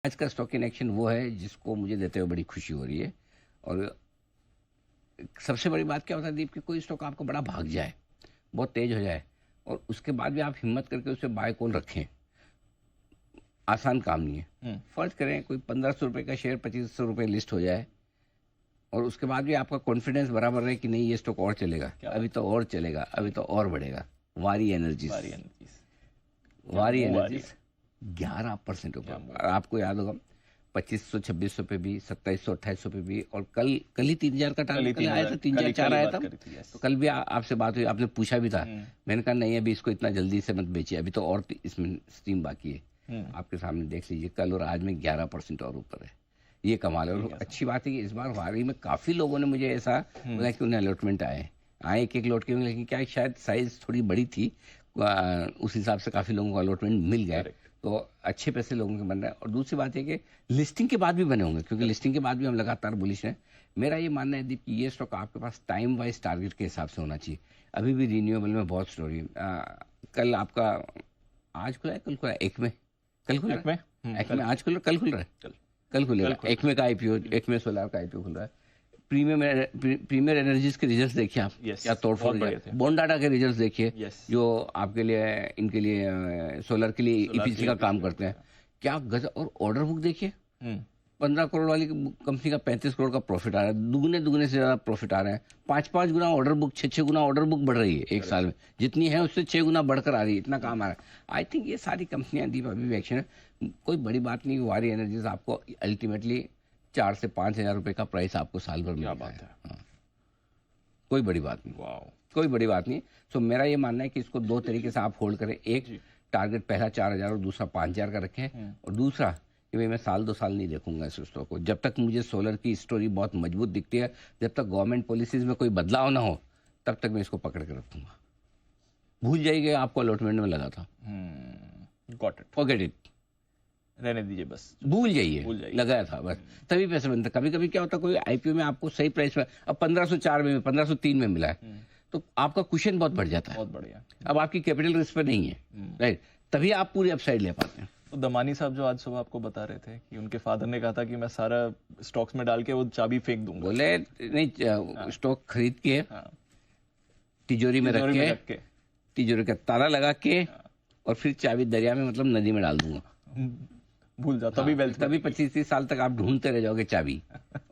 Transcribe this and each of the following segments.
आज का stock in action वो है जिसको मुझे देते हुए बड़ी खुशी हो रही है। और सबसे बड़ी बात क्या होता है दीप, कि कोई स्टॉक आपको बड़ा भाग जाए, बहुत तेज हो जाए, और उसके बाद भी आप हिम्मत करके उसे बाय कॉल रखें, आसान काम नहीं है। फर्ज करें कोई 1500 रुपये का शेयर 2500 रुपये लिस्ट हो जाए, और उसके बाद भी आपका कॉन्फिडेंस बराबर रहे कि नहीं ये स्टॉक और चलेगा, अभी तो और चलेगा, अभी तो और बढ़ेगा। वारी एनर्जीज 11% ऊपर। और आपको याद होगा 2500-2600 पे भी, 2700-2800 पे भी, और कल ही 3000 का टारगेट कल आया था, 3004 आया था। तो कल भी आपसे बात हुई, आपने पूछा भी था, मैंने कहा नहीं अभी इसको इतना जल्दी से मत बेचिए, अभी तो और इसमें स्टीम बाकी है। आपके सामने देख लीजिए, कल और आज में 11% और ऊपर है। ये कमाल है। और अच्छी बात है कि इस बार वारी में काफी लोगों ने मुझे ऐसा बोला कि उन्हें अलॉटमेंट आए एक लॉट के, लेकिन क्या शायद साइज थोड़ी बड़ी थी, उस हिसाब से काफी लोगों को अलॉटमेंट मिल गया, तो अच्छे पैसे लोगों के बन रहे हैं। और दूसरी बात है कि लिस्टिंग के बाद भी बने होंगे, क्योंकि लिस्टिंग के बाद भी हम लगातार बुलिश हैं। मेरा ये मानना है दीप कि ये स्टॉक आपके पास टाइम वाइज टारगेट के हिसाब से होना चाहिए। अभी भी रिन्यूएबल में बहुत स्टोरी। कल आपका आज खुला है, कल खुला है एक्मे, कल खुला है एक्मे, आज खुल रहा, कल खुल रहा है, कल खुलेगा एक्मे का आईपीओ, एक्मे सोलार का आईपीओ खुल रहा है। प्रीमियर एनर्जीज के रिजल्ट्स देखिए आप, क्या तोड़फोड़ है। बॉन्डाटा के रिजल्ट्स देखिए, जो आपके लिए, इनके लिए, सोलर के लिए ईपीसी का काम करते हैं, क्या गजब। और ऑर्डर बुक देखिए, 15 करोड़ वाली कंपनी का 35 करोड़ का प्रॉफिट आ रहा है, दुगने से ज्यादा प्रॉफिट आ रहा है। 5 गुना ऑर्डर बुक, 6 गुना ऑर्डर बुक बढ़ रही है एक साल में, जितनी है उससे 6 गुना बढ़कर आ रही है, इतना काम आ रहा है। आई थिंक ये सारी कंपनियां दीप अभी भी एक्शन है, कोई बड़ी बात नहीं। वारी एनर्जीज आपको अल्टीमेटली 4 से 5 हजार रुपए का प्राइस आपको साल भर मिल बात है। हाँ। कोई बड़ी बात नहीं, कोई बड़ी बात नहीं। तो मेरा ये मानना है कि इसको दो तरीके से आप होल्ड करें। एक टारगेट पहला 4000 और दूसरा 5000 का रखें, और दूसरा कि भाई मैं साल 2 साल नहीं देखूंगा इस स्टॉक को, जब तक मुझे सोलर की स्टोरी बहुत मजबूत दिखती है, जब तक गवर्नमेंट पॉलिसीज में कोई बदलाव ना हो, तब तक मैं इसको पकड़ के रखूंगा। भूल जाइए आपको अलॉटमेंट में लगा था, गॉट इट, फॉरगेट इट, रहने दीजिए, बस भूल जाइए, लगाया था बस, तभी पैसे बनते। कभी कभी क्या होता है, कोई आईपीओ में आपको सही प्राइस में, अब 1504 में, 1503 में मिला है, तो आपका क्वेश्चन बहुत बढ़ जाता है, बहुत बढ़िया। अब आपकी कैपिटल रिस्क पे नहीं है, राइट, तभी आप पूरी अपसाइड ले पाते हैं। तो दमानी साहब जो आज सुबह आपको बता रहे थे कि उनके फादर ने कहा था कि मैं सारा स्टॉक्स में डाल के वो चाबी फेंक दूंगा, बोले नहीं, स्टॉक खरीद के तिजोरी में रख के, तिजोरी का ताला लगा के, और फिर चाबी दरिया में, मतलब नदी में डाल दूंगा, भूल जाता, तभी 25-30 साल तक आप ढूंढते रह जाओगे चाबी,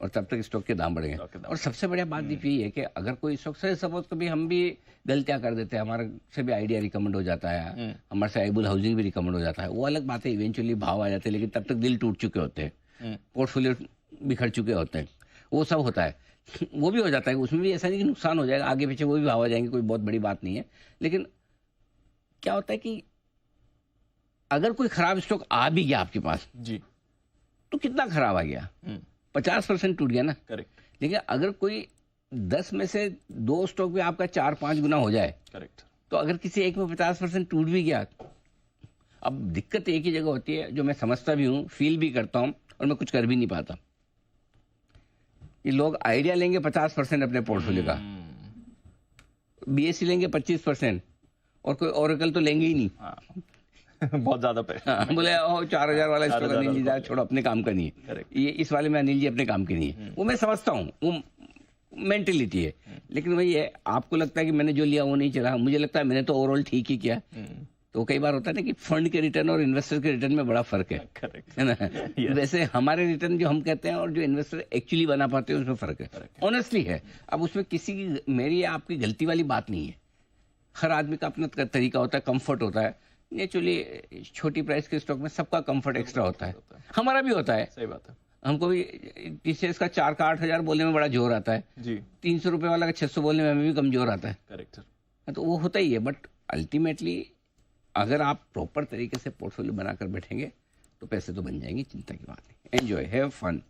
और तब तक स्टॉक के दाम बढ़ेंगे। और सबसे बढ़िया बात यही है कि अगर कोई स्टॉक से, सपोज कभी हम भी गलतियां कर देते हैं, हमारे से भी आइडिया रिकमेंड हो जाता है, हमारे से आइबुल हाउसिंग भी रिकमेंड हो जाता है, वो अलग बात है, इवेंचुअली भाव आ जाते हैं, लेकिन तब तक दिल टूट चुके होते हैं, पोर्टफोलियो बिखर चुके होते हैं, वो सब होता है। वो भी हो जाता है, उसमें भी ऐसा नहीं कि नुकसान हो जाएगा, आगे पीछे वो भी भाव आ जाएंगे, कोई बहुत बड़ी बात नहीं है। लेकिन क्या होता है कि अगर कोई खराब स्टॉक आ भी गया आपके पास जी, तो कितना खराब आ गया, 50% टूट गया ना, करेक्ट। लेकिन अगर कोई 10 में से 2 स्टॉक में आपका 4-5 गुना हो जाए, करेक्ट, तो अगर किसी एक में 50% टूट भी गया, अब दिक्कत एक ही जगह होती है, जो मैं समझता भी हूं, फील भी करता हूं, और मैं कुछ कर भी नहीं पाता। ये लोग आइडिया लेंगे 50% अपने पोर्टफोलियो का, बीएससी लेंगे 25%, और कोई ओरेकल तो लेंगे ही नहीं। बहुत ज्यादा पे बोले 4000 वाला स्टॉक अनिल जी जा छोड़ो, अपने काम का नहीं है, ये इस वाले में अनिल जी अपने काम के नहीं है। वो मैं समझता हूँ, वो मेंटेलिटी है, लेकिन वही है, आपको लगता है कि मैंने जो लिया वो नहीं चला, मुझे लगता है मैंने तो ओवरऑल ठीक ही किया। तो कई बार होता है ना कि फंड के रिटर्न और इन्वेस्टर के रिटर्न में बड़ा फर्क है ना। वैसे हमारे रिटर्न जो हम कहते हैं और जो इन्वेस्टर एक्चुअली बना पाते हैं उसमें फर्क है, ऑनेस्टली है। अब उसमें किसी की, मेरी या आपकी गलती वाली बात नहीं है, हर आदमी का अपना तरीका होता है, कंफर्ट होता है। एक्चुअली छोटी प्राइस के स्टॉक में सबका कंफर्ट एक्स्ट्रा होता है, हमारा भी होता है, सही बात है। हमको भी टीसीएस का 4 का 8,000 बोलने में बड़ा जोर आता है जी, 300 रुपए वाला का 600 बोलने में हमें भी कम जोर आता है, करेक्ट सर। तो वो होता ही है, बट अल्टीमेटली अगर आप प्रॉपर तरीके से पोर्टफोलियो बनाकर बैठेंगे तो पैसे तो बन जाएंगे, चिंता की बात नहीं। Enjoy, have fun.